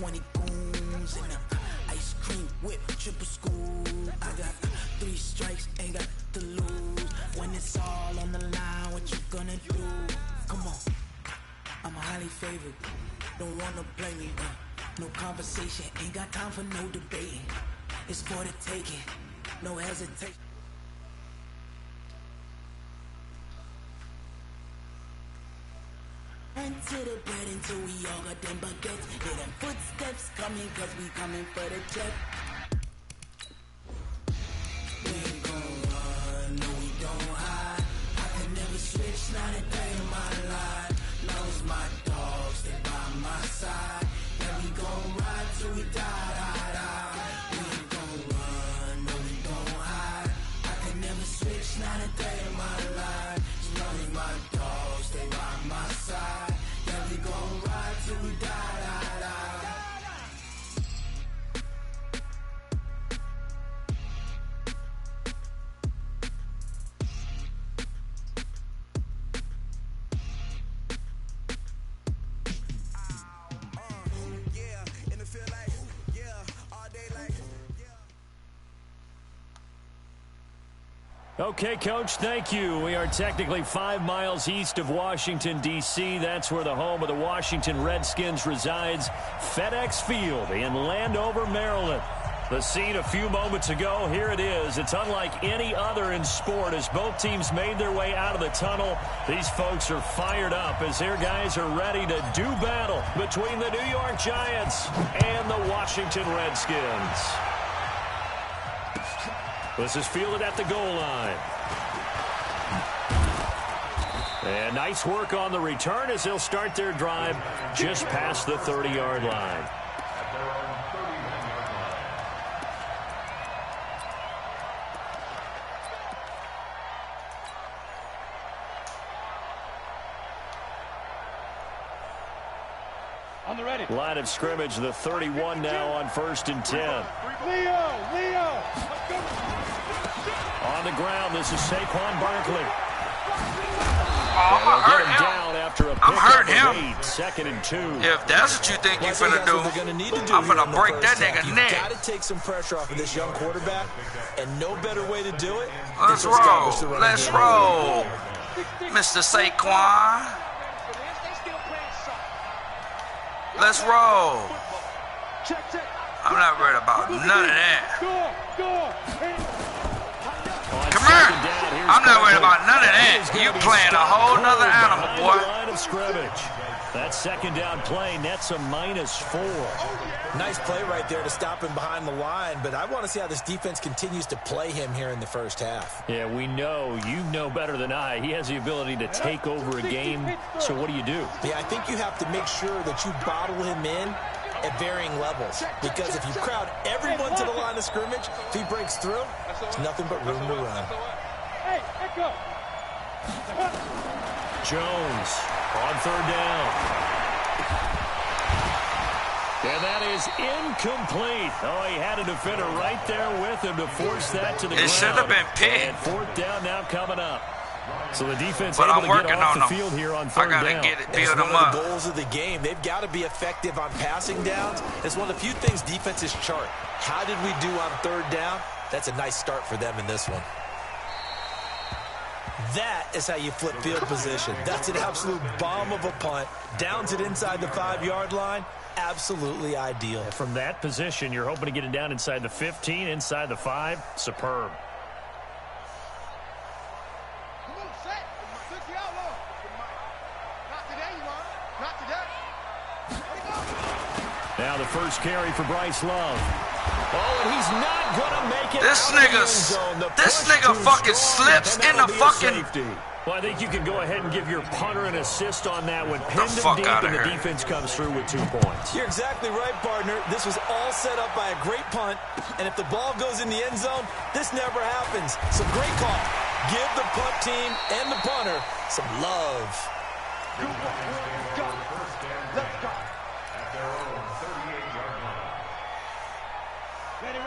20 goons and ice cream whip, triple scoop. I got 3 strikes, ain't got to lose. When it's all on the line, what you gonna do? Come on, I'm highly favored. Don't wanna play me, no conversation. Ain't got time for no debating. It's for the taking, no hesitation. To the bread until we all got them baguettes. Hear them footsteps coming, cause we coming for the check. We ain't gon' run, no we don't hide. I can never switch, not a day in my life. Long as my dogs, they by my side. Yeah, we gon' ride till we die. We ain't gon' run, no we don't hide. I can never switch, not a day in my life. As long as my dogs, they by my side. We gon' ride till we die. Okay, Coach, thank you. We are technically 5 miles east of Washington, D.C. That's where the home of the Washington Redskins resides, FedEx Field in Landover, Maryland. The scene a few moments ago, here it is. It's unlike any other in sport as both teams made their way out of the tunnel. These folks are fired up as their guys are ready to do battle between the New York Giants and the Washington Redskins. This is fielded at the goal line. And nice work on the return as they'll start their drive just past the 30-yard line. On the ready. Line of scrimmage, the 31 now on 1st and 10. Leo. On the ground, this is Saquon Barkley. I'm gonna hurt him. Down after a I'm hurting him. 8, 2nd and 2. If that's what you think you're finna do, I'm finna break that nigga neck. You've got to take some pressure off of this young quarterback, and no better way to do it. Let's roll. Let's roll. Mr. Saquon. Let's roll. I'm not worried about none of that. Come here. I'm not worried about none of that. You playing a whole nother animal, boy. Line of scrimmage. That 2nd down play nets a -4. Nice play right there to stop him behind the line, but I want to see how this defense continues to play him here in the first half. Yeah, we know. You know better than I. He has the ability to take over a game. So what do? Yeah, I think you have to make sure that you bottle him in at varying levels, because if you crowd everyone to the line of scrimmage, if he breaks through, there's nothing but room to run. Jones on 3rd down. And that is incomplete. Oh, he had a defender right there with him to force that to the ground. It should have been picked. And 4th down now coming up. So the defense but able I'm to working get off on the them. field here on 3rd down. I gotta get it, build them up. It's one of up. the goals of the game. They've got to be effective on passing downs. It's one of the few things defenses chart. How did we do on 3rd down? That's a nice start for them in this one. That is how you flip field position. That's an absolute bomb of a punt. Downs it inside the 5-yard line. Absolutely ideal. From that position, you're hoping to get it down inside the 15, inside the 5. Superb. Now the first carry for Bryce Love. Oh, and he's not going to make it. This nigga fucking slips in the fucking... Well, I think you can go ahead and give your punter an assist on that one. Pinned him deep, and the defense comes through with 2 points. You're exactly right, partner. This was all set up by a great punt, and if the ball goes in the end zone, this never happens. So great call. Give the punt team and the punter some love.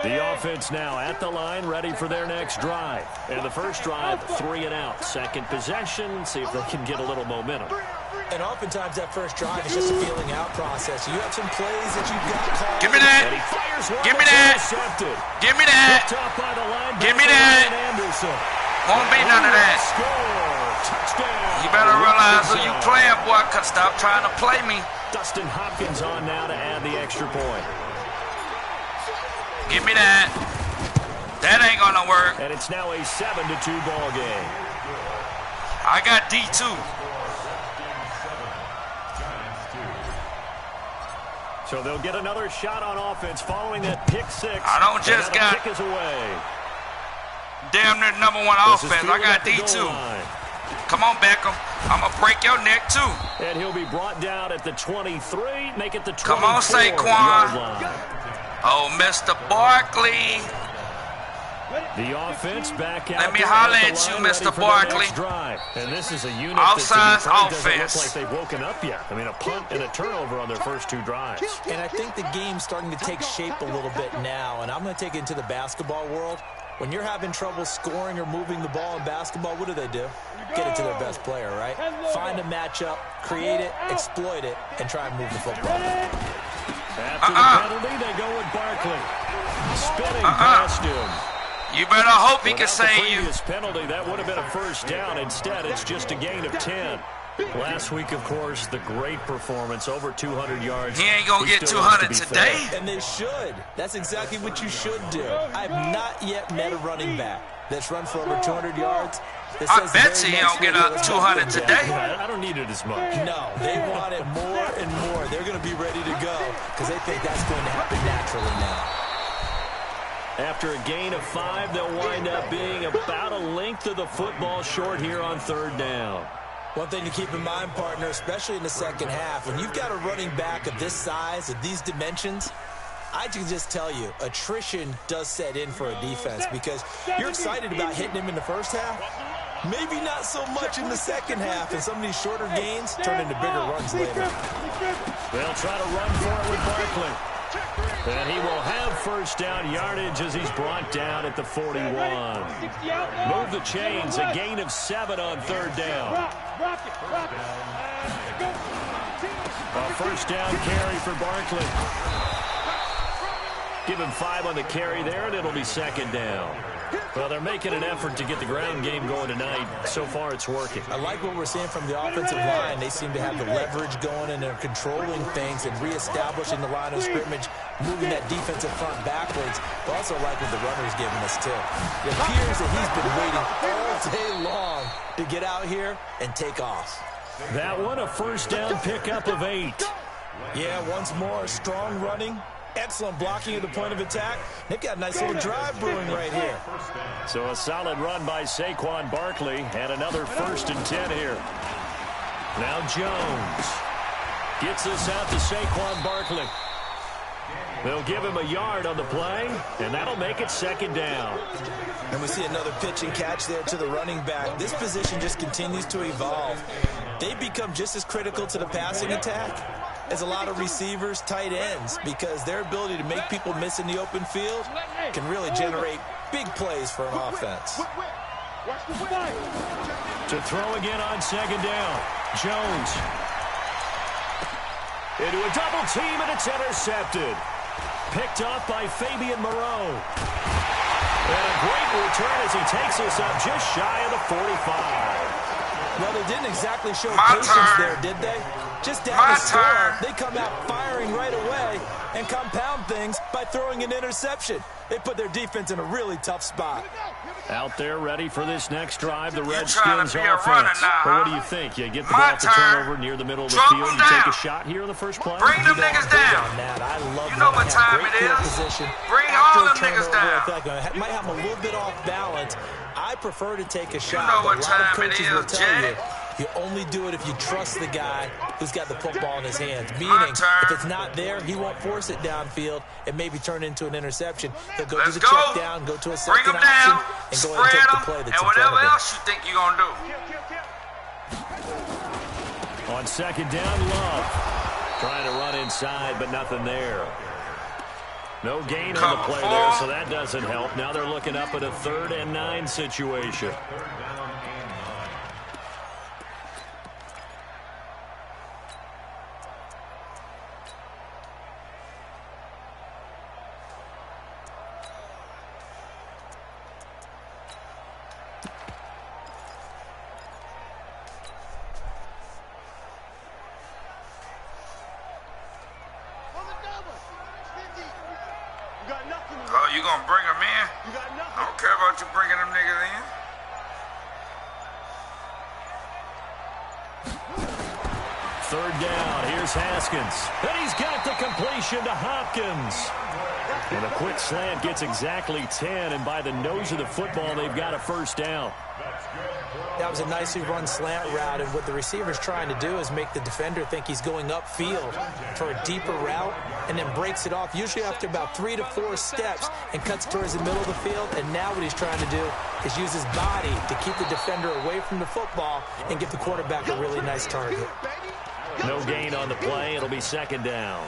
The offense now at the line, ready for their next drive. And the first drive, 3 and out. Second possession, see if they can get a little momentum. And oftentimes that first drive is just a feeling out process. You have some plays that you've got called. Give me that. Give me that. Give me that. Give me that. Won't be none of that. You better realize who you playing, boy. Stop trying to play me. Dustin Hopkins on now to add the extra point. Give me that. That ain't gonna work. And it's now a 7-2 ball game. I got D2. So they'll get another shot on offense following that pick six. I don't just got kick is away. Damn near number one offense. I got D2. Come on, Beckham. I'm going to break your neck, too. And he'll be brought down at the 23. Make it the 24. Come on, Saquon. Oh, Mr. Barkley. The offense back out. Let me holler at you, Mr. Barkley. And this is a unit outside that offense. Doesn't look like they've woken up yet. I mean, a punt and a turnover on their first two drives. And I think the game's starting to take shape a little bit now. And I'm going to take it into the basketball world. When you're having trouble scoring or moving the ball in basketball, what do? Get it to their best player, right? Find a matchup, create it, exploit it, and try and move the football. After the penalty, they go with Barkley. Spinning past him. You better hope he can save you. Previous penalty, that would have been a first down. Instead, it's just a gain of 10. Last week, of course, the great performance, over 200 yards. He ain't going to get 200 today. And they should. That's exactly what you should do. I've not yet met a running back that's run for over 200 yards. I bet you he don't get up 200 today. I don't need it as much. No, they want it more and more. They're going to be ready to go because they think that's going to happen naturally now. After a gain of 5, they'll wind up being about a length of the football short here on third down. One thing to keep in mind, partner, especially in the second half, when you've got a running back of this size, of these dimensions, I can just tell you, attrition does set in for a defense because you're excited about hitting him in the first half. Maybe not so much in the second half, and some of these shorter gains turn into bigger runs later. They'll try to run for it with Barkley. And he will have first down yardage as he's brought down at the 41. Move the chains, a gain of 7 on third down. A first down carry for Barkley. Give him 5 on the carry there, and it'll be second down. Well, they're making an effort to get the ground game going tonight. So far, it's working. I like what we're seeing from the offensive line. They seem to have the leverage going, and they're controlling things and reestablishing the line of scrimmage, moving that defensive front backwards. But also like what the runner's giving us, too. It appears that he's been waiting all day long to get out here and take off. That one, a first down pickup of 8. Yeah, once more, strong running. Excellent blocking at the point of attack. They've got a nice little drive brewing right here. So a solid run by Saquon Barkley and another 1st and 10 here. Now Jones gets this out to Saquon Barkley. They'll give him a yard on the play, and that'll make it second down. And we see another pitch and catch there to the running back. This position just continues to evolve. They become just as critical to the passing attack as a lot of receivers, tight ends, because their ability to make people miss in the open field can really generate big plays for an offense. To throw again on second down. Jones into a double team, and it's intercepted. Picked up by Fabian Moreau. And a great return as he takes us up just shy of the 45. Well, they didn't exactly show patience there, did they? Just down the score, they come out firing right away and compound things by throwing an interception. They put their defense in a really tough spot. Out there ready for this next drive, the trying Redskins to be a offense. runner now, But what huh? do you think? You get the ball to turnover near the middle of the Drop field. them You take down. a shot here in the first play. Bring them niggas down. I love You know what time it is. Bring all them niggas down. I feel like I might have them a little bit off balance. I prefer to take a shot. know But what a lot of time it coaches is, will tell Jay. you only do it if you trust the guy who's got the football in his hands. Meaning, if it's not there, he won't force it downfield and maybe turn it into an interception. He'll go to the check down, go to a Bring second them down, option, and go ahead and spread take the them, play that's and in front whatever of him. else you think you're going to do. On second down, Love. Trying to run inside, but nothing there. No gain on the play there, so that doesn't help. Now they're looking up at a 3rd and 9 situation. I don't care about you bringing them niggas in. Third down, here's Haskins. And he's got the completion to Hopkins. And a quick slant gets exactly 10, and by the nose of the football, they've got a first down. That was a nicely run slant route, and what the receiver's trying to do is make the defender think he's going upfield for a deeper route, and then breaks it off, usually after about 3 to 4 steps, and cuts towards the middle of the field. And now what he's trying to do is use his body to keep the defender away from the football and give the quarterback a really nice target. No gain on the play. It'll be second down.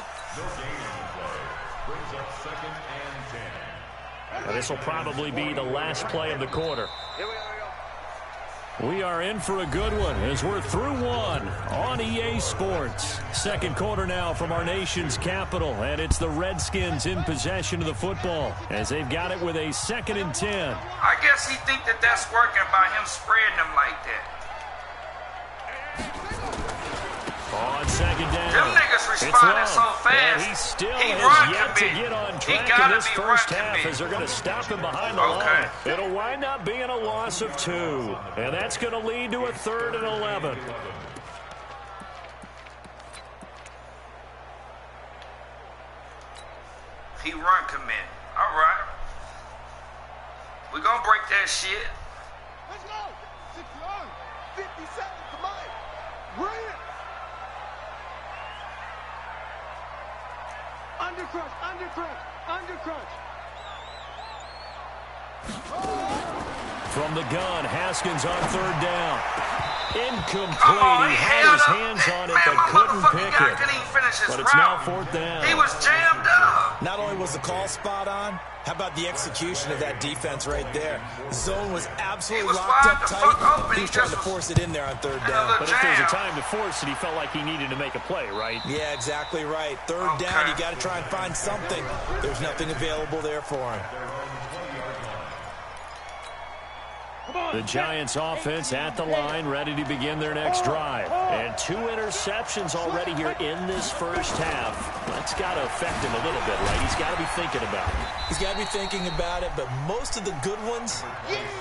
Now, this will probably be the last play of the quarter. We are in for a good one as we're through one on EA Sports. Second quarter now from our nation's capital, and it's the Redskins in possession of the football as they've got it with a 2nd and 10. I guess he think that that's working by him spreading them like that. On second down. Them niggas responding so fast. And he still has yet to get on track in this first half as they're going to stop him behind the line. It'll wind up being a loss of 2. And that's going to lead to a 3rd and 11. He run commit. All right. We're going to break that shit. Let's go. 6 yards. 50 seconds. Come on. Bring it. Undercrush, undercrush, undercrush. From the gun, Haskins on 3rd down. Incomplete. He had his hands on it, but couldn't pick it. But it's now 4th down. He was jammed up. Not only was the call spot on, how about the execution of that defense right there? Zone was absolutely locked up tight. He was trying to force it in there on 3rd down. But if there's a time to force it, he felt like he needed to make a play, right? Yeah, exactly right. 3rd down, you got to try and find something. There's nothing available there for him. The Giants offense at the line, ready to begin their next drive. And 2 interceptions already here in this first half. That's got to affect him a little bit, right? He's got to be thinking about it. He's got to be thinking about it, but most of the good ones,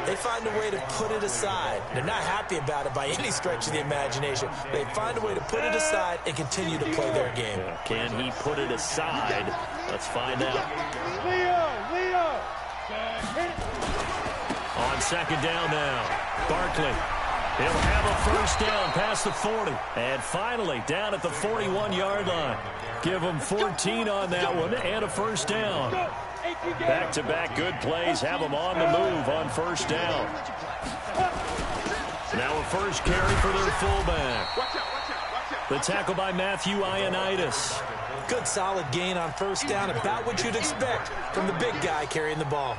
they find a way to put it aside. They're not happy about it by any stretch of the imagination. They find a way to put it aside and continue to play their game. Can he put it aside? Let's find out. Leo. On 2nd down now, Barkley. He'll have a first down past the 40. And finally, down at the 41-yard line. Give him 14 on that one and a first down. Back-to-back good plays have them on the move on first down. Now a first carry for their fullback. The tackle by Matthew Ioannidis. Good solid gain on first down, about what you'd expect from the big guy carrying the ball.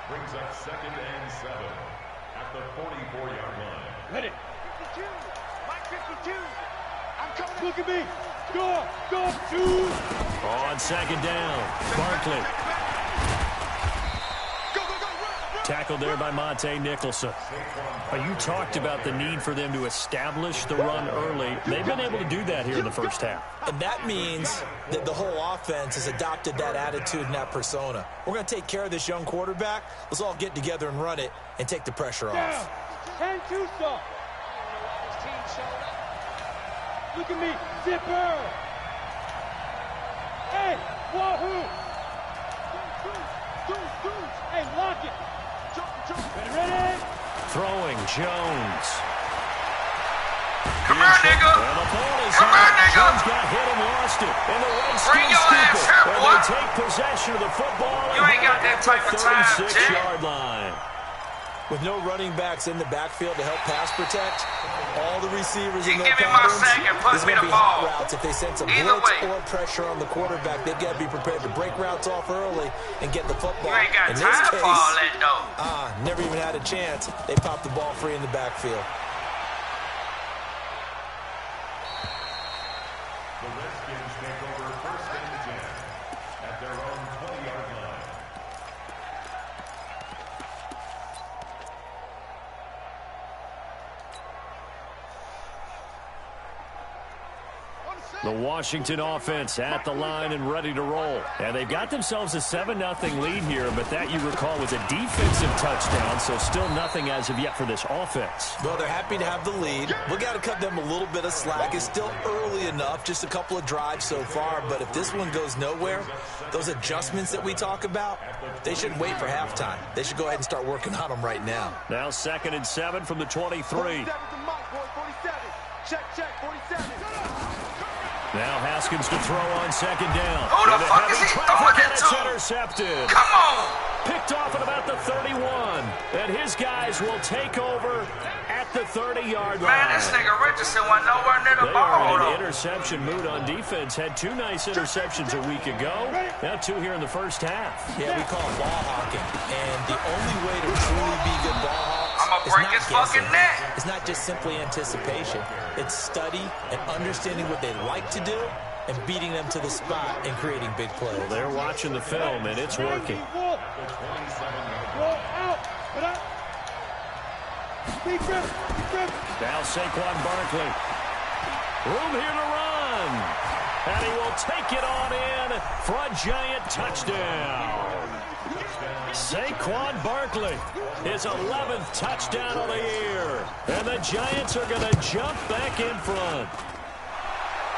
Brings up 2nd and 7 at the 44-yard line. Ready. 52. Mike 52. I'm coming. Look at me. Go. 2. On 2nd down, Barkley. Go. Tackled there by Monte Nicholson. You talked about the need for them to establish the run early. They've been able to do that here in the first half. And that means that the whole offense has adopted that attitude and that persona. We're going to take care of this young quarterback. Let's all get together and run it and take the pressure off. 10-2 stop. Look at me. Zipper. Hey, wahoo. Hey, lock it. Ready? Throwing Jones. Come on, nigga. Come on, nigga. Jones got hit and lost it. And the Redskins scoop it. And they take possession of the football. You ain't got that type of time, 36-yard line. With no running backs in the backfield to help pass protect, all the receivers in their give me my patterns sack and pass is me going to the be hot ball. routes. If they sense a Either blitz way. or pressure on the quarterback, they've got to be prepared to break routes off early and get the football. You ain't got in time this case, for all that, though. never even had a chance. They popped the ball free in the backfield. The Redskins take over 1st and 10 at their own 20-yard line. On the The Washington offense at the line and ready to roll. And they've got themselves a 7-0 lead here, but that, you recall, was a defensive touchdown, so still nothing as of yet for this offense. Well, they're happy to have the lead. We got to cut them a little bit of slack. It's still early enough, just a couple of drives so far, but if this one goes nowhere, those adjustments that we talk about, they shouldn't wait for halftime. They should go ahead and start working on them right now. Now 2nd and 7 from the 23. 47 to Mike, boy, 47. Check, 47. Now Haskins to throw on 2nd down. Who the fuck is he throwing it It's to? intercepted. Come on! Picked off at about the 31. And his guys will take over at the 30-yard line. Man, this nigga Richardson went nowhere near the They are ball. in an though. interception mood on defense. Had 2 nice interceptions a week ago. Now 2 here in the first half. Yeah, we call it ball hawking. And the only way to truly be good ball hawks I'ma is break not his fucking guessing. neck. It's not just simply anticipation. It's study and understanding what they like to do and beating them to the spot and creating big plays. They're watching the film, and it's working. Roll out. Get up. Deep grip. Now Saquon Barkley. Room here to run. And he will take it on in for a giant touchdown. Saquon Barkley, his 11th touchdown of the year. And the Giants are going to jump back in front.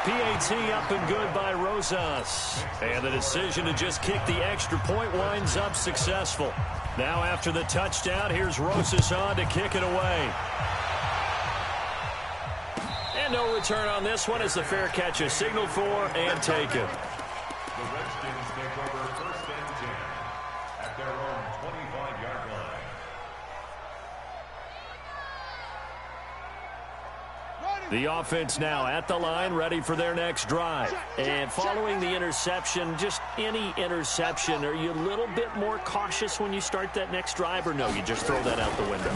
PAT up and good by Rosas. And the decision to just kick the extra point winds up successful. Now after the touchdown, here's Rosas on to kick it away. And no return on this one as the fair catch is signaled for and taken. The Redskins take over 1st and 10 at their own 25-yard line. The offense now at the line, ready for their next drive. And following the interception, just any interception, are you a little bit more cautious when you start that next drive, or no, you just throw that out the window?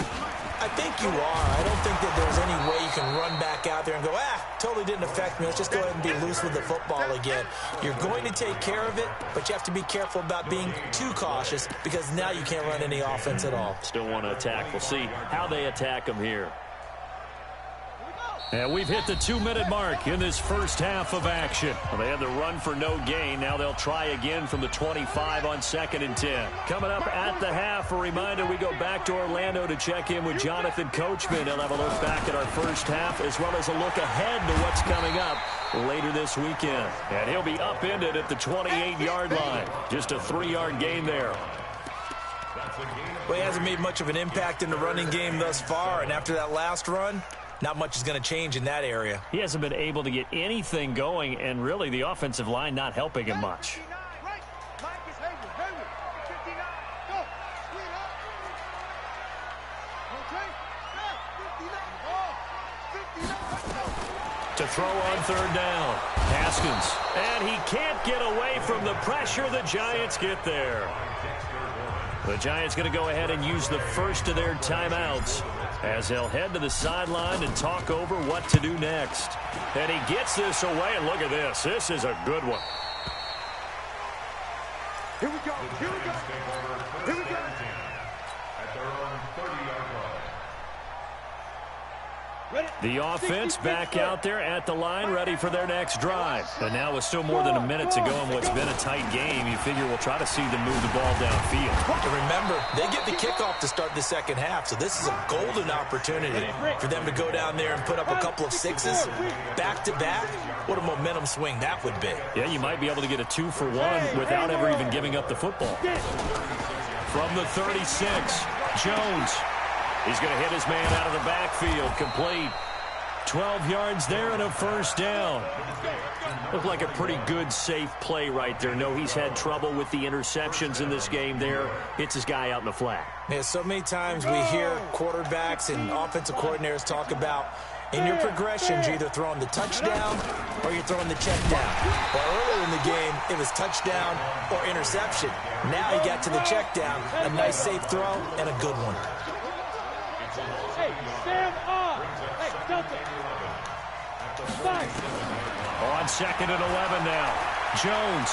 I think you are. I don't think that there's any way you can run back out there and go, totally didn't affect me. Let's just go ahead and be loose with the football again. You're going to take care of it, but you have to be careful about being too cautious because now you can't run any offense at all. Still want to attack. We'll see how they attack them here. And we've hit the 2-minute mark in this first half of action. Well, they had the run for no gain. Now they'll try again from the 25 on 2nd and 10. Coming up at the half, a reminder, we go back to Orlando to check in with Jonathan Coachman. He'll have a look back at our first half as well as a look ahead to what's coming up later this weekend. And he'll be upended at the 28-yard line. Just a 3-yard gain there. Well, he hasn't made much of an impact in the running game thus far, and after that last run, not much is going to change in that area. He hasn't been able to get anything going, and really the offensive line not helping him much. To throw on 3rd down. Haskins. And he can't get away from the pressure. The Giants get there. The Giants going to go ahead and use the first of their timeouts as they'll head to the sideline and talk over what to do next. And he gets this away, and look at this. This is a good one. Here we go. Here we go. Here we go. At their own 30-yard line. The offense back out there at the line, ready for their next drive. And now with still more than a minute to go in what's been a tight game, you figure we'll try to see them move the ball downfield. And remember, they get the kickoff to start the second half, so this is a golden opportunity for them to go down there and put up a couple of sixes back-to-back. What a momentum swing that would be. Yeah, you might be able to get a 2-for-1 without ever even giving up the football. From the 36, Jones. He's going to hit his man out of the backfield. Complete. 12 yards there and a first down. Looked like a pretty good, safe play right there. No, he's had trouble with the interceptions in this game there. Hits his guy out in the flat. Yeah, so many times we hear quarterbacks and offensive coordinators talk about in your progressions, you're either throwing the touchdown or you're throwing the check down. Well, earlier in the game, it was touchdown or interception. Now he got to the check down, a nice safe throw, and a good one. Hey, stand up. Hey, Delta. On 2nd and 11 now. Jones.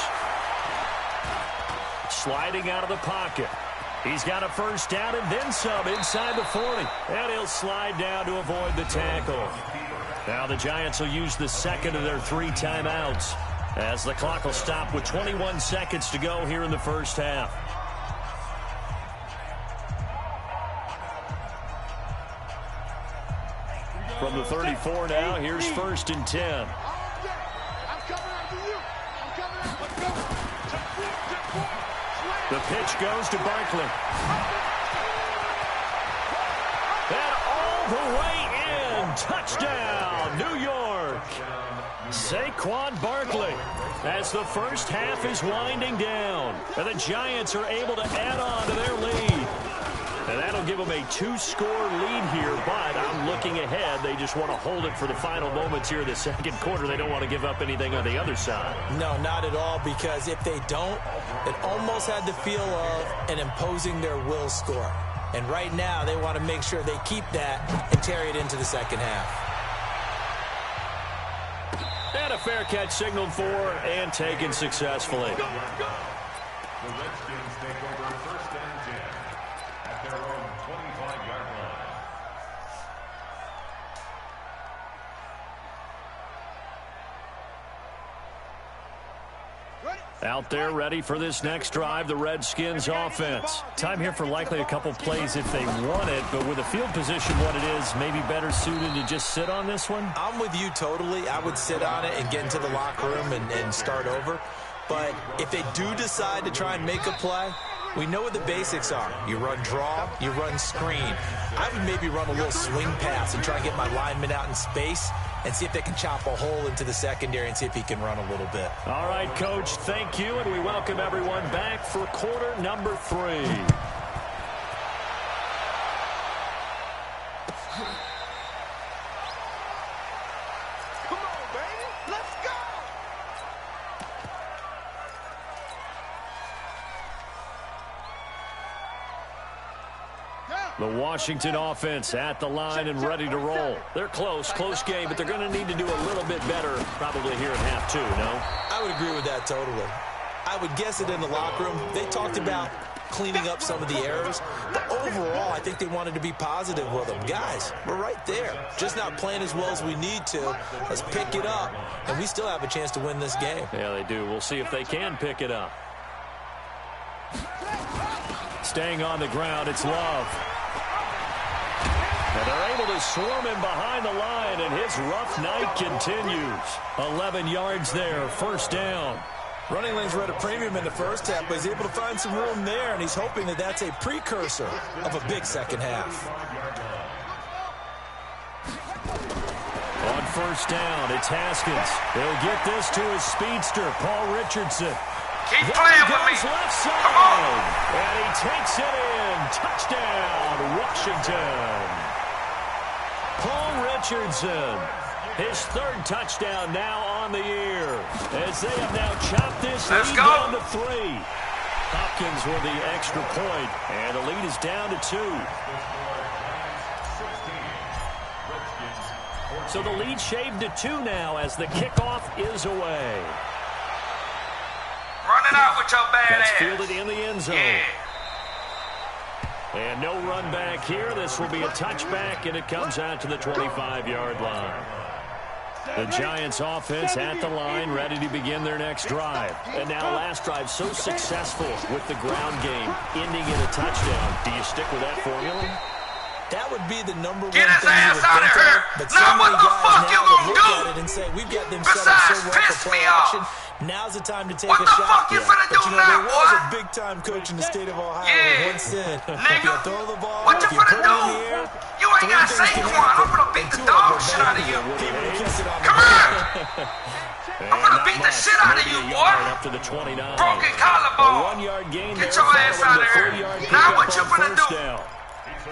Sliding out of the pocket. He's got a first down and then some inside the 40. And he'll slide down to avoid the tackle. Now the Giants will use the second of their 3 timeouts as the clock will stop with 21 seconds to go here in the first half. From the 34 now, here's 1st and 10. The pitch goes to Barkley. And all the way in. Touchdown, New York. Saquon Barkley as the first half is winding down. And the Giants are able to add on to their lead. And that'll give them a 2-score lead here, but I'm looking ahead. They just want to hold it for the final moments here in the second quarter. They don't want to give up anything on the other side. No, not at all, because if they don't, it almost had the feel of an imposing their will score. And right now, they want to make sure they keep that and carry it into the second half. And a fair catch signaled for and taken successfully. The Redskins take over 1st and 10 at their own 25-yard line. Out there ready for this next drive, the Redskins offense. Time here for likely a couple plays if they want it, but with the field position what it is, maybe better suited to just sit on this one? I'm with you totally. I would sit on it and get into the locker room and start over. But if they do decide to try and make a play, we know what the basics are. You run draw, you run screen. I would maybe run a little swing pass and try and get my lineman out in space and see if they can chop a hole into the secondary and see if he can run a little bit. All right, Coach, thank you, and we welcome everyone back for quarter number 3. Come on, baby. Let's go. The Washington offense at the line and ready to roll. They're close game, but they're going to need to do a little bit better probably here in half 2, no? I would agree with that totally. I would guess it in the locker room. They talked about cleaning up some of the errors, but overall, I think they wanted to be positive with them. Guys, we're right there. Just not playing as well as we need to. Let's pick it up, and we still have a chance to win this game. Yeah, they do. We'll see if they can pick it up. Staying on the ground, it's Love. And they're able to swarm him behind the line, and his rough night continues. 11 yards there, 1st down. Running lanes were at a premium in the first half, but he's able to find some room there, and he's hoping that that's a precursor of a big second half. On 1st down, it's Haskins. He'll get this to his speedster, Paul Richardson. Keep playing with me. Left side. Come on. And he takes it in. Touchdown, Washington. Paul Richardson, his 3rd touchdown now on the year, as they have now chopped this lead down to 3. Hopkins with the extra point, and the lead is down to 2. So the lead shaved to 2 now as the kickoff is away. Run it out with your bad That's ass. fielded in the end zone. Yeah. And no run back here. This will be a touchback, and it comes out to the 25-yard line. The Giants offense at the line, ready to begin their next drive. And now last drive so successful with the ground game, ending in a touchdown. Do you stick with that formula? That would be the number one Get his thing ass you would out of think here. But Now so what many the guys fuck now you would gonna look do? at it and say, we've got them set up so Besides, well piss for play me off. action. Now's the time to take What a the shot. fuck you finna But do you know, now, there was boy? a big-time coach in the state of Ohio Yeah. who once said, if Nigga, you throw the ball, what if you you finna put it in do? the air, You ain't got Saquon. I'm gonna beat the dog shit out of you. people who kept it on the Come ground. here. I'm gonna beat the shit out of you, boy. Up to the 29. Broken A collarbone. 1-yard gain Get there, your ass following out the of here. 3-yard Now pickup what you on finna 1st do? down.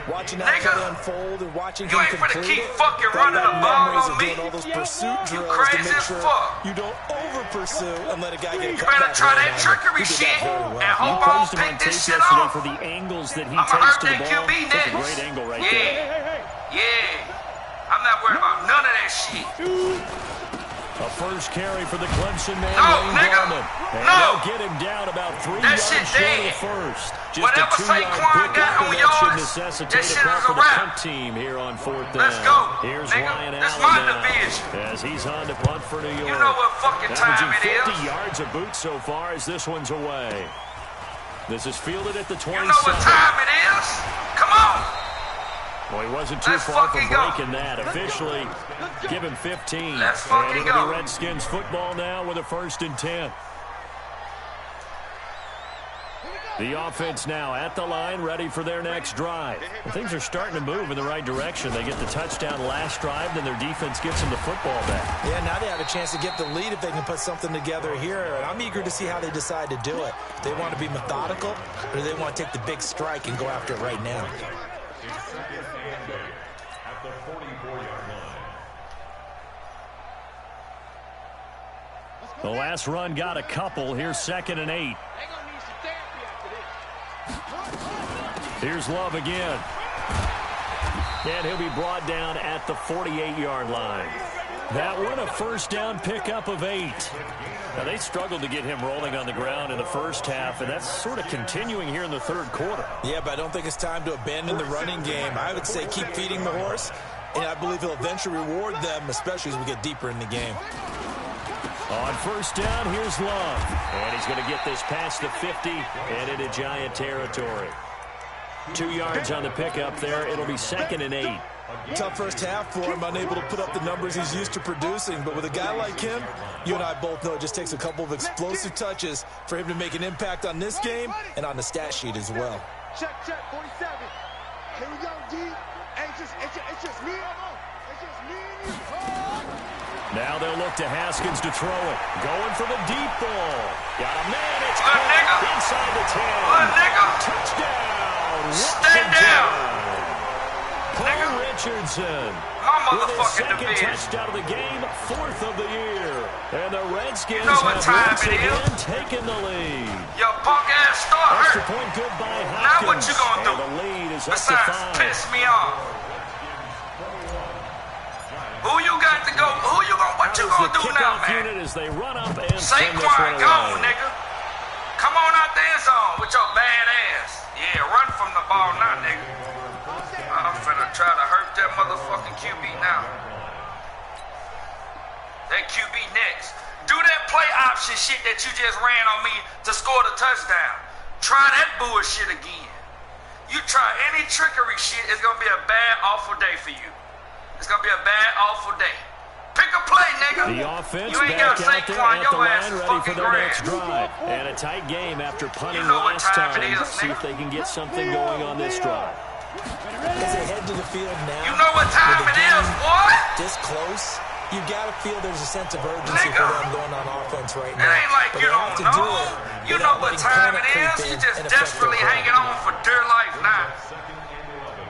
Watching that Nigga, play unfold and watching you him ain't finna complete keep it, fucking brought running back the ball memories on of me. doing all those pursuit drills to crazy make as sure fuck. you don't over-pursue and let a guy get a You cutback better try run that on you. trickery He did shit that very well. and You hope I don't praised him on pick tape this shit yesterday off. for the angles that he I'ma takes hurt to the that ball. QB That's a next. great angle right Yeah. there. Yeah. I'm not worried about none of that shit. A first carry for the Clemson man, No, Wayne nigga. Gallman. And No. they'll get him down about 3 That yards shit short of dead. the first. Just Whatever a 2-yard Saquon pickup, got and on that y'all should could necessitate This a shit call is for a the wrap. punt team here on 4th down. Let's go, Here's nigga. Ryan This Allen my now, division. as he's on to punt for New York. You know what fucking time Averaging it 50 is. yards a boot so far as this one's away. This is fielded at the 27. You know what time it is. Come on. Well, he wasn't too Let's far from fucking go. breaking that. Officially given 15. Let's And fucking it'll go. be Redskins football now with a 1st and 10. The offense now at the line, ready for their next drive. Well, things are starting to move in the right direction. They get the touchdown last drive, then their defense gets them the football back. Yeah, now they have a chance to get the lead if they can put something together here. And I'm eager to see how they decide to do it. They want to be methodical, or do they want to take the big strike and go after it right now? At the 44-yard line. The last run got a couple. Here's 2nd and 8. Here's Love again. And he'll be brought down at the 48-yard line. That one a 1st down pickup of 8. Now, they struggled to get him rolling on the ground in the first half, and that's sort of continuing here in the 3rd quarter. Yeah, but I don't think it's time to abandon the running game. I would say keep feeding the horse, and I believe he'll eventually reward them, especially as we get deeper in the game. On 1st down, here's Love. And he's going to get this past the 50 and into Giant territory. 2 yards on the pickup there. It'll be 2nd and 8. Tough first half for him, unable to put up the numbers he's used to producing. But with a guy like him, you and I both know it just takes a couple of explosive touches for him to make an impact on this game and on the stat sheet as well. Check, 47. Here we go, D. Hey, it's just me. It's just me and you. Now they'll look to Haskins to throw it. Going for the deep ball. Got a man. It's Good nigga. inside the 10. Good nigga. Touchdown. Stand down. Paul Richardson. My With his motherfucking 2nd division. touchdown of the game, 4th of the year. And the Redskins You know what have time once it is. again taken the lead. Your punk ass start Extra hurt. point good by Hopkins. Now what you gonna do? And the lead is up to Besides, 5. piss me off. Who you got to go? Who you gonna? What you That is gonna the do now, kickoff man? unit as they run up and send this one Saquon, away. gone, nigga. Come on out the end zone with your bad ass. Yeah, run from the ball now, nigga. I'm finna try to hurt that motherfucking QB now. That QB next. Do that play option shit that you just ran on me to score the touchdown. Try that bullshit again. You try any trickery shit, it's gonna be a bad, awful day for you. It's gonna be a bad, awful day. Pick a play, nigga. The offense You ain't back got out there Saquon, at the your ass line, is ready for fucking their grand. next drive. And a tight game after punting You know what last time time. it is, See nigga. if they can get something going on this drive. As they head to the field now, You know what time with it the is, game boy? this close, you got to feel there's a sense of urgency Nigga. for them going on offense right It now. ain't like But you they have don't to do know. it You know without what letting time panic it creep is. in You just and affect their desperately play. hanging on for dear life now.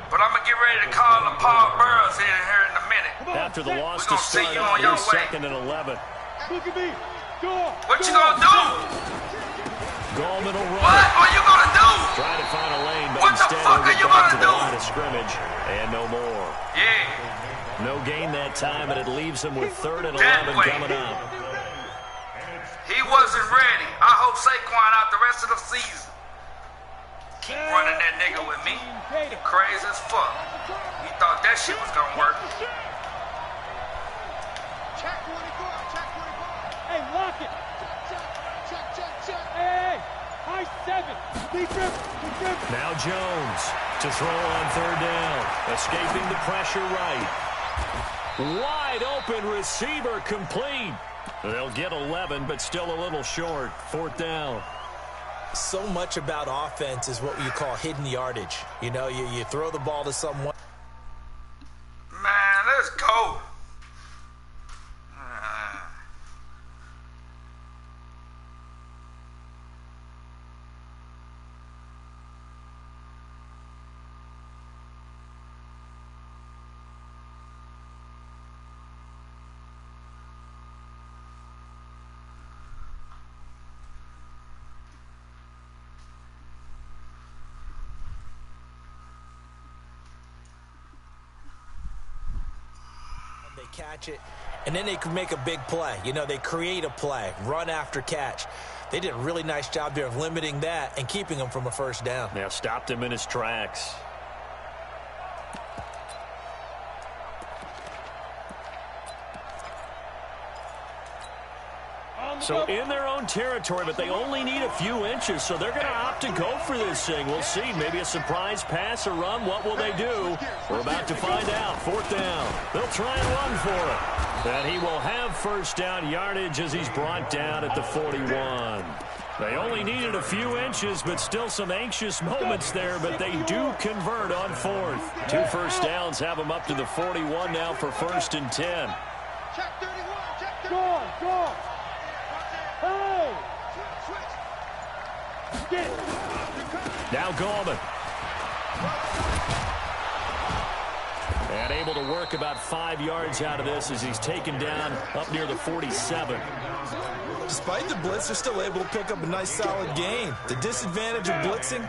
But I'm going to get ready to call the Paul Burrows in here in a minute. After the loss We to gonna see start you out, on your here's way. 2nd and 11. Look at me. Go. What you going to do? Goldman will run. What are you going to do? Try to find a lane, but What the instead fuck he'll are get you back gonna to the do? line of scrimmage. And no more. Yeah. No gain that time, and it leaves him with 3rd and That 11 way. coming up. He wasn't ready. I hope Saquon out the rest of the season. Keep running that nigga with me. You crazy as fuck. You thought that shit was gonna work. Check 24. Check 24. Hey, lock it. Check. Hey. High 7. Defense. Now Jones to throw on 3rd down. Escaping the pressure right. Wide open receiver complete. They'll get 11, but still a little short. 4th down. So much about offense is what you call hidden yardage. You know, you throw the ball to someone. Man, let's go. They catch it, and then they can make a big play. You know, they create a play, run after catch. They did a really nice job there of limiting that and keeping him from a 1st down. Now stopped him in his tracks. So in their own territory, but they only need a few inches, so they're going to opt to go for this thing. We'll see. Maybe a surprise pass or run. What will they do? We're about to find out. 4th down. They'll try and run for it. And he will have first down yardage as he's brought down at the 41. They only needed a few inches, but still some anxious moments there, but they do convert on 4th. 2 first downs have them up to the 41 now for 1st and 10. Check 31. Check 31. Go on. Hey! Get it. Now Gallman. And able to work about 5 yards out of this as he's taken down up near the 47. Despite the blitz, they're still able to pick up a nice solid gain. The disadvantage of blitzing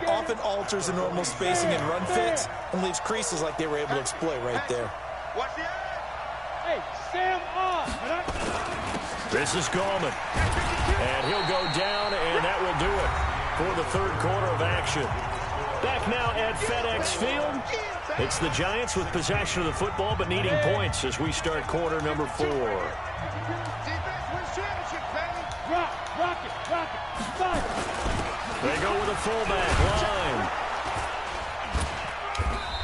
often alters the normal spacing and run fits and leaves creases like they were able to exploit right there. Hey, Sam on. This is Gallman. And he'll go down, and that will do it for the 3rd quarter of action. Back now at FedEx Field. It's the Giants with possession of the football, but needing points as we start quarter number 4. Rock it. They go with a fullback line.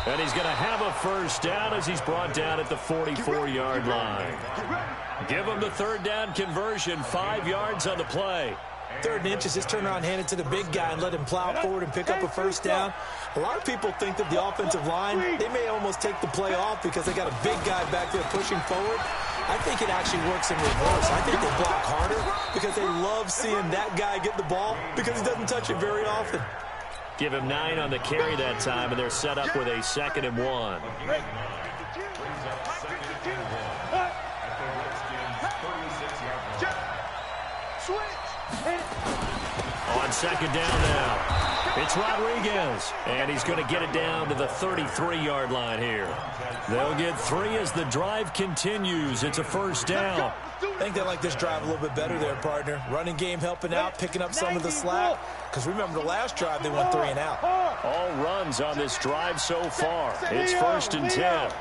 And he's going to have a first down as he's brought down at the 44-yard line. Give him the 3rd down conversion, 5 yards on the play. 3rd and inches, just turn around, hand it to the big guy and let him plow forward and pick up a first down. A lot of people think that the offensive line, they may almost take the play off because they got a big guy back there pushing forward. I think it actually works in reverse. I think they block harder because they love seeing that guy get the ball because he doesn't touch it very often. Give him 9 on the carry that time, and they're set up with a 2nd and 1. On 2nd down now. It's Rodriguez, and he's going to get it down to the 33-yard line here. They'll get 3 as the drive continues. It's a first down. I think they like this drive a little bit better there, partner. Running game helping out, picking up some of the slack. Because remember the last drive, they went 3 and out. All runs on this drive so far. It's 1st and 10.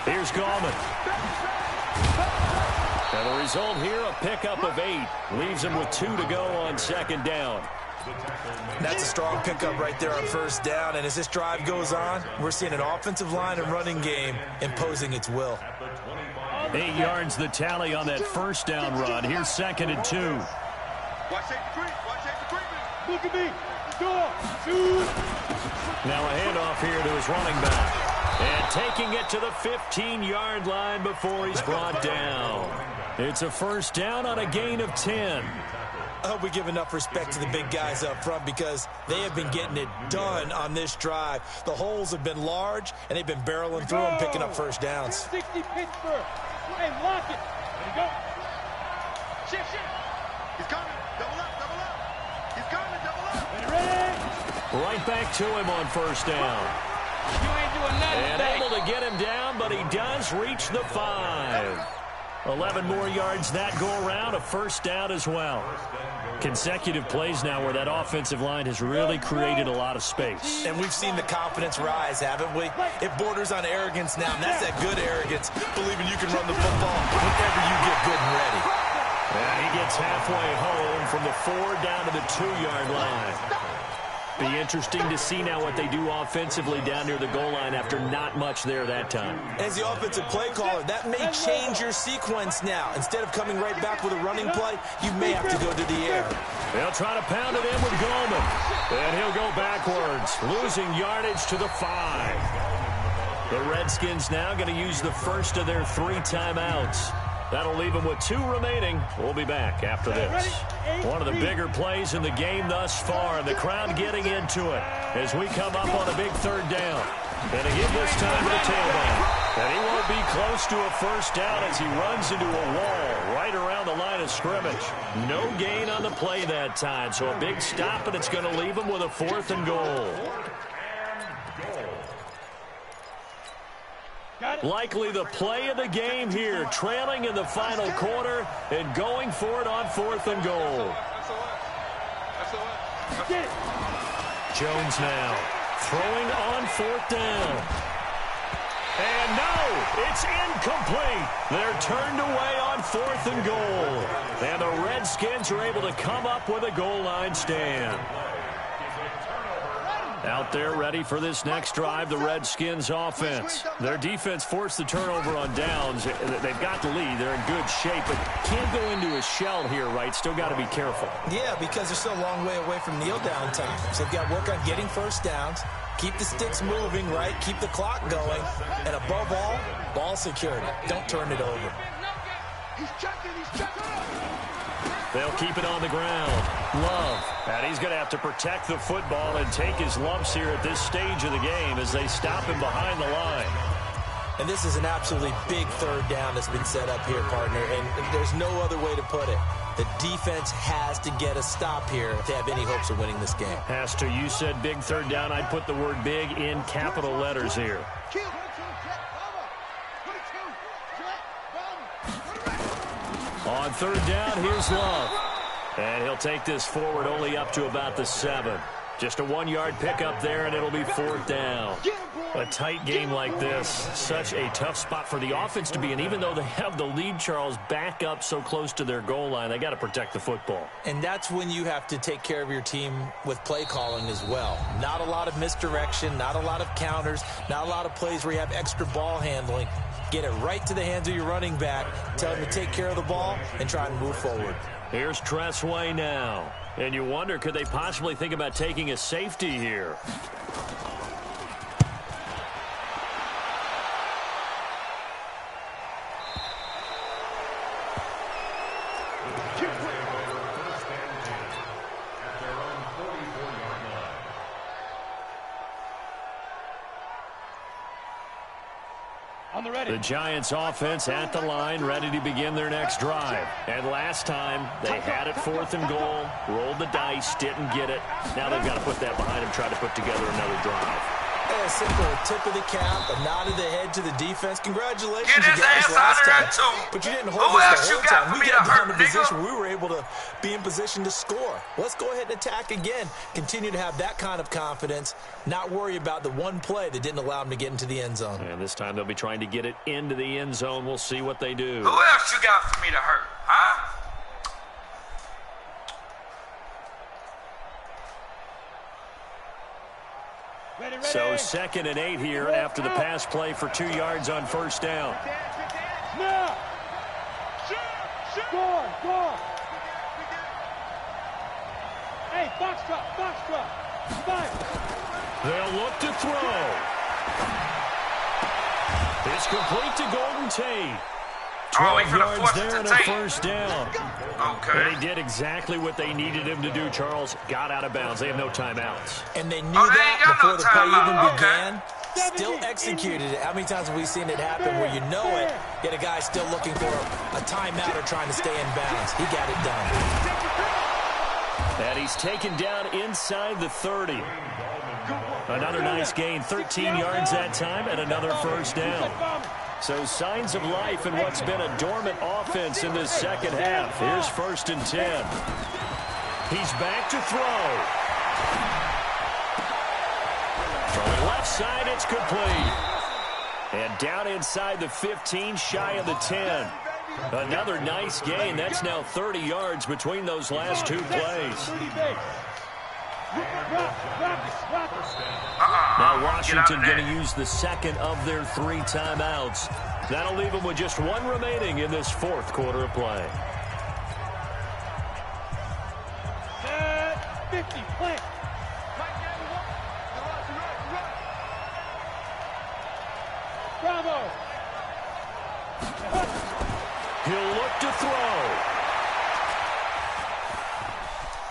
Here's Gallman. And the result here, a pickup of 8. Leaves him with 2 to go on 2nd down. That's a strong pickup right there on 1st down. And as this drive goes on, we're seeing an offensive line and running game imposing its will. 8 yards the tally on that first down run. Here's 2nd and 2. Look at me. Shoot. Now a handoff here to his running back. And taking it to the 15-yard line before he's brought down. It's a first down on a gain of 10. I hope we give enough respect to the big guys up front because they have been getting it done on this drive. The holes have been large, and they've been barreling through them, picking up first downs. 60 Pittsburgh. Hey, lock it. There you go. Shift. He's coming. Double up. He's coming. Double up. Ready? Right back to him on first down. You ain't doing nothing. And able to get him down, but he does reach the 5. 11 more yards that go around, a first down as well. Consecutive plays now where that offensive line has really created a lot of space. And we've seen the confidence rise, haven't we? It borders on arrogance now, and that's that good arrogance, believing you can run the football whenever you get good and ready. And he gets halfway home from the 4 down to the 2-yard line. Be interesting to see now what they do offensively down near the goal line after not much there that time. As the offensive play caller, that may change your sequence now. Instead of coming right back with a running play, you may have to go to the air. They'll try to pound it in with Gallman. And he'll go backwards, losing yardage to the 5. The Redskins now going to use the first of their 3 timeouts. That'll leave them with 2 remaining. We'll be back after this. One of the bigger plays in the game thus far, and the crowd getting into it as we come up on a big 3rd down. And again this time to the tailback. And he won't be close to a first down as he runs into a wall right around the line of scrimmage. No gain on the play that time, so a big stop, and it's going to leave him with a 4th and goal. Likely the play of the game here, trailing in the final quarter and going for it on 4th and goal. Jones now throwing on 4th down. And no, it's incomplete. They're turned away on 4th and goal. And the Redskins are able to come up with a goal line stand. Out there ready for this next drive, the Redskins offense. Their defense forced the turnover on downs. They've got the lead. They're in good shape, but can't go into a shell here, right? Still got to be careful. Yeah, because they're still a long way away from kneel down time. So they've got to work on getting first downs, keep the sticks moving, right? Keep the clock going. And above all, ball security. Don't turn it over. He's checking. They'll keep it on the ground. Love. And he's going to have to protect the football and take his lumps here at this stage of the game as they stop him behind the line. And this is an absolutely big third down that's been set up here, partner. And there's no other way to put it. The defense has to get a stop here if they have any hopes of winning this game. Has to. You said big third down. I'd put the word big in capital letters here. On third down, here's Love. And he'll take this forward only up to about the 7. Just a 1-yard pickup there, and it'll be 4th down. A tight game like this, such a tough spot for the offense to be in. Even though they have the lead, Charles, back up so close to their goal line, they got to protect the football. And that's when you have to take care of your team with play calling as well. Not a lot of misdirection, not a lot of counters, not a lot of plays where you have extra ball handling. Get it right to the hands of your running back, tell him to take care of the ball, and try and move forward. Here's Tressway now. And you wonder, could they possibly think about taking a safety here? The Giants offense at the line, ready to begin their next drive. And last time, they had it 4th and goal, rolled the dice, didn't get it. Now they've got to put that behind them, try to put together another drive. A simple tip of the cap, a nod of the head to the defense. Congratulations, Get his you guys, ass last out of time. there, too. But you didn't Who hold us else the you whole got time. for We me got to down hurt, in position. nigga? We were able to be in position to score. Let's go ahead and attack again. Continue to have that kind of confidence. Not worry about the one play that didn't allow them to get into the end zone. And this time they'll be trying to get it into the end zone. We'll see what they do. Who else you got for me to hurt, huh? So 2nd and 8 here after the pass play for 2 yards on first down. Score. Hey, box truck. They'll look to throw. It's complete to Golden Tate. 12 yards there and a first down. Okay. And he did exactly what they needed him to do, Charles. Got out of bounds. They have no timeouts. And they knew that before the play even began. Still executed it. How many times have we seen it happen where you know it, yet a guy's still looking for a timeout or trying to stay in bounds? He got it done. And he's taken down inside the 30. Another nice gain, 13 yards that time, and another first down. So signs of life in what's been a dormant offense in this second half. Here's 1st and 10. He's back to throw. From left side, it's complete. And down inside the 15, shy of the 10. Another nice gain. That's now 30 yards between those last 2 plays. Now Washington going to use the 2nd of their 3 timeouts. That'll leave them with just 1 remaining in this 4th quarter of play. 50, play. Bravo. He'll look to throw.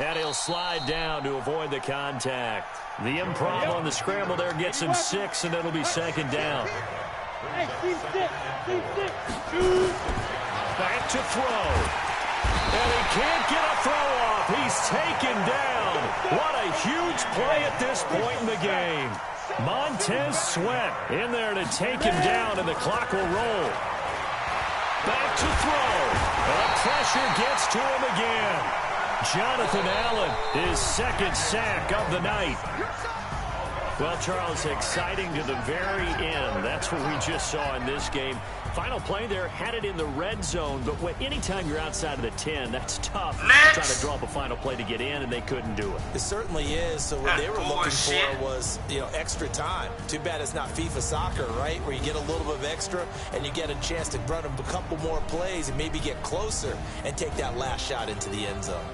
And he'll slide down to avoid the contact. The improv on the scramble there gets him 6, and it'll be 2nd down. Hey, team 6. Back to throw. And he can't get a throw off. He's taken down. What a huge play at this point in the game. Montez Sweat in there to take him down, and the clock will roll. Back to throw. And pressure gets to him again. Jonathan Allen, his 2nd sack of the night. Well, Charles, exciting to the very end. That's what we just saw in this game. Final play there, had it in the red zone, but anytime you're outside of the 10, that's tough. Trying to draw up a final play to get in, and they couldn't do it. It certainly is. So what they were looking for was, extra time. Too bad it's not FIFA soccer, right, where you get a little bit of extra and you get a chance to run a couple more plays and maybe get closer and take that last shot into the end zone.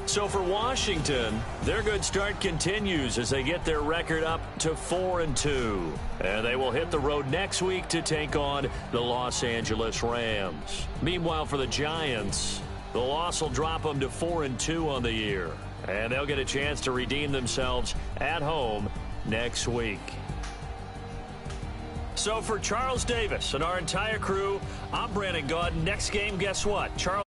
So for Washington, their good start continues as they get their record up to 4-2. And they will hit the road next week to take on the Los Angeles Rams. Meanwhile, for the Giants, the loss will drop them to 4-2 on the year. And they'll get a chance to redeem themselves at home next week. So for Charles Davis and our entire crew, I'm Brandon Gaudin. Next game, guess what? Charles